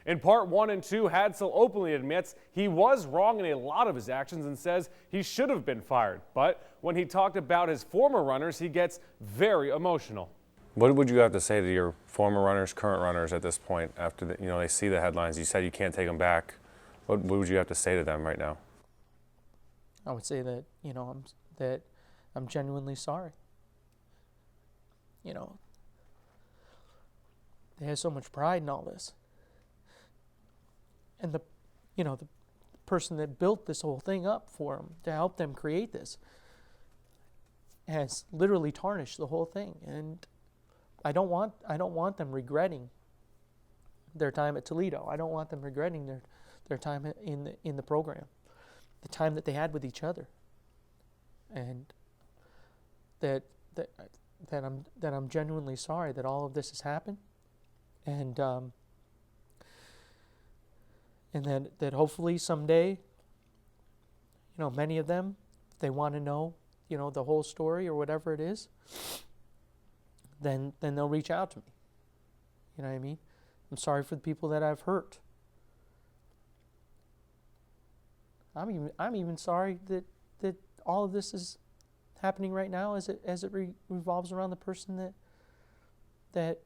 In part 1 and 2, Hadsell openly admits he was wrong in a lot of his actions and says he should have been fired. But when he talked about his former runners, he gets very emotional. What would you have to say to your former runners, current runners at this point after they see the headlines? You said you can't take them back. What would you have to say to them right now? I would say that, I'm genuinely sorry. They have so much pride in all this. And the person that built this whole thing up for them to help them create this has literally tarnished the whole thing. And I don't want them regretting their time at Toledo. I don't want them regretting their time in the program, the time that they had with each other, and that I'm genuinely sorry that all of this has happened, and that hopefully someday, many of them, if they want to know, the whole story or whatever it is, then they'll reach out to me. You know what I mean? I'm sorry for the people that I've hurt. I'm even sorry that all of this is happening right now as it revolves around the person that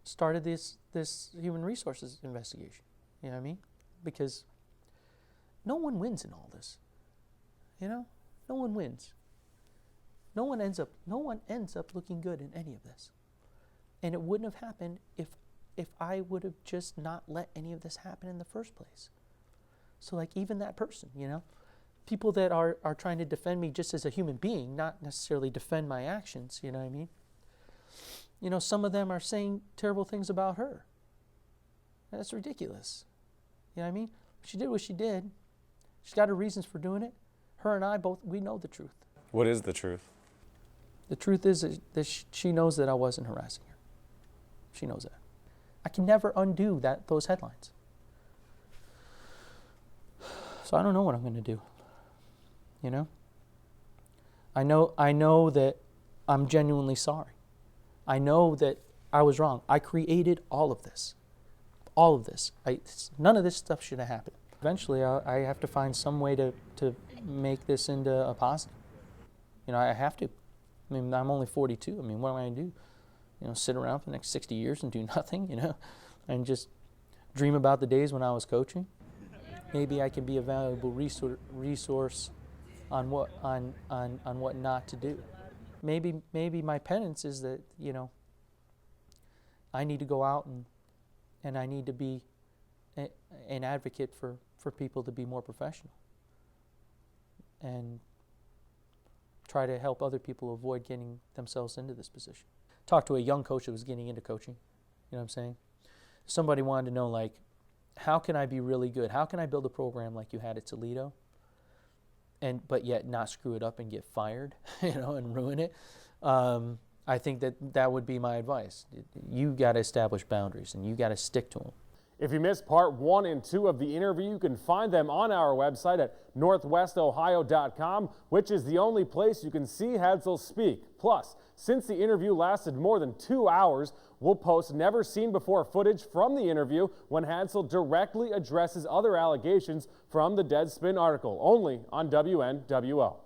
started this human resources investigation. You know what I mean? Because no one wins in all this. No one wins. No one ends up looking good in any of this. And it wouldn't have happened if I would have just not let any of this happen in the first place. So even that person, people that are trying to defend me just as a human being, not necessarily defend my actions, you know what I mean? Some of them are saying terrible things about her. That's ridiculous. You know what I mean? She did what she did. She's got her reasons for doing it. Her and I both, we know the truth. What is the truth? The truth is that she knows that I wasn't harassing her. She knows that. I can never undo those headlines. So I don't know what I'm going to do. I know that I'm genuinely sorry. I know that I was wrong. I created all of this. All of this. None of this stuff should have happened. Eventually, I have to find some way to make this into a positive. I have to. I'm only 42. What am I going to do? Sit around for the next 60 years and do nothing, and just dream about the days when I was coaching? Maybe I can be a valuable resource on what not to do. Maybe my penance is that, I need to go out and I need to be an advocate for people to be more professional and try to help other people avoid getting themselves into this position. Talked to a young coach that was getting into coaching, you know what I'm saying? Somebody wanted to know, how can I be really good? How can I build a program like you had at Toledo, but yet not screw it up and get fired, and ruin it? I think that would be my advice. You got to establish boundaries, and you got to stick to them. If you missed part 1 and 2 of the interview, you can find them on our website at northwestohio.com, which is the only place you can see Hadsell speak. Plus, since the interview lasted more than 2 hours, we'll post never-seen-before footage from the interview when Hadsell directly addresses other allegations from the Deadspin article, only on WNWO.